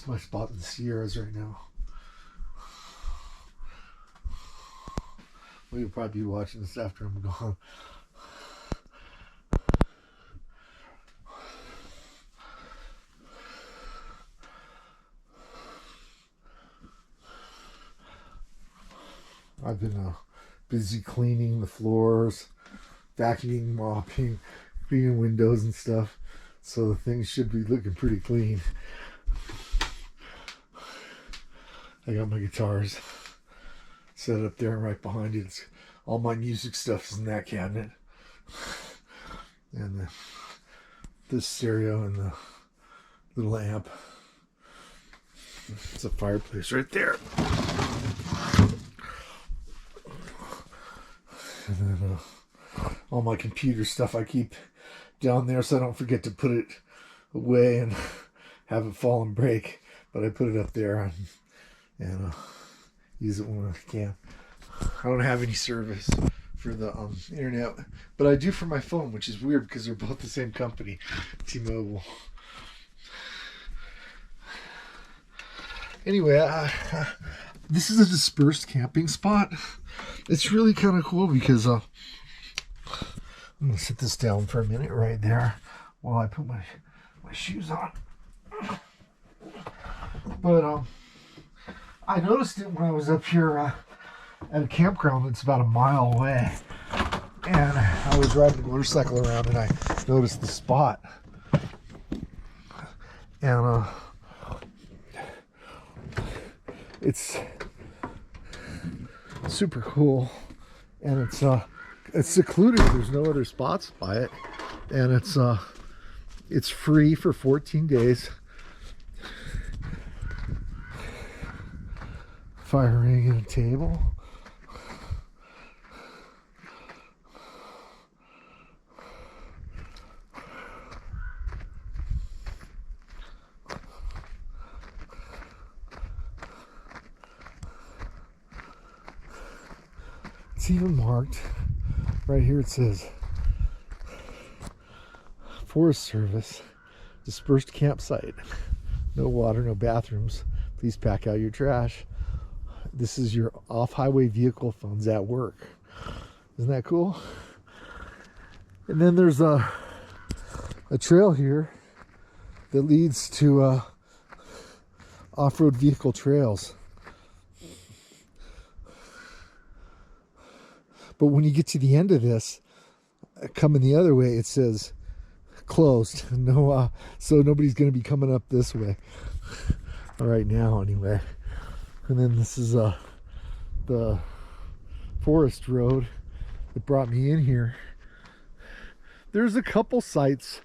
That's my spot in the Sierras right now. Well, you'll probably be watching this after I'm gone. I've been busy cleaning the floors, vacuuming, mopping, cleaning windows and stuff. So the things should be looking pretty clean. I got my guitars set up there, and right behind it, all my music stuff is in that cabinet. And this stereo and the little amp. It's a fireplace right there. And then all my computer stuff I keep down there so I don't forget to put it away and have it fall and break. But I put it up there and use it when I can. I don't have any service for the internet, but I do for my phone, which is weird because they're both the same company, T-Mobile. Anyway, this is a dispersed camping spot. It's really kind of cool because I'm going to sit this down for a minute right there while I put my shoes on. But I noticed it when I was up here at a campground that's about a mile away. And I was riding a motorcycle around and I noticed the spot. And it's super cool. And it's secluded. There's no other spots by it. And it's free for 14 days. Fire ring and a table. It's even marked right here. It says Forest Service, dispersed campsite, no water, no bathrooms, please pack out your trash. This is your off-highway vehicle funds at work. Isn't that cool? And then there's a trail here that leads to off-road vehicle trails. But when you get to the end of this, coming the other way, it says closed. No, so nobody's going to be coming up this way. Right now, anyway. And then this is the forest road that brought me in here. There's a couple sites.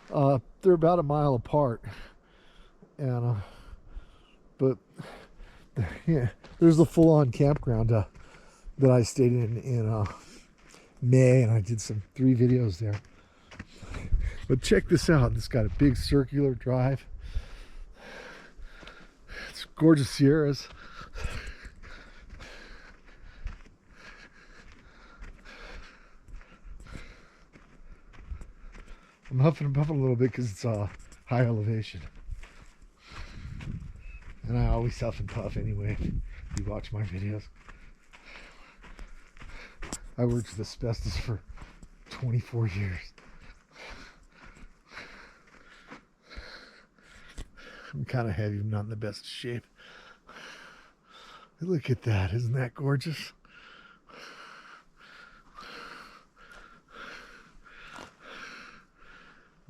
They're about a mile apart. And but yeah, there's a full-on campground that I stayed in May, and I did 3 videos there. But check this out. It's got a big circular drive. It's gorgeous Sierras. I'm huffing and puffing a little bit because it's high elevation. And I always huff and puff anyway if you watch my videos. I worked with asbestos for 24 years. I'm kind of heavy. I'm not in the best shape. Look at that. Isn't that gorgeous?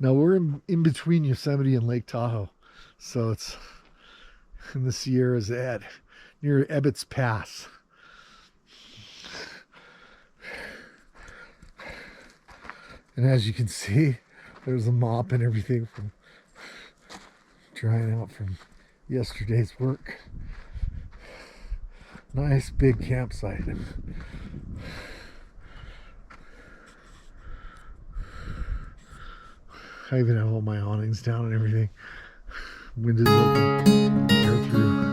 Now we're in between Yosemite and Lake Tahoe. So it's in the Sierras near Ebbets Pass. And as you can see, there's a mop and everything from drying out from yesterday's work. Nice big campsite. I even have all my awnings down and everything. Windows open, air through.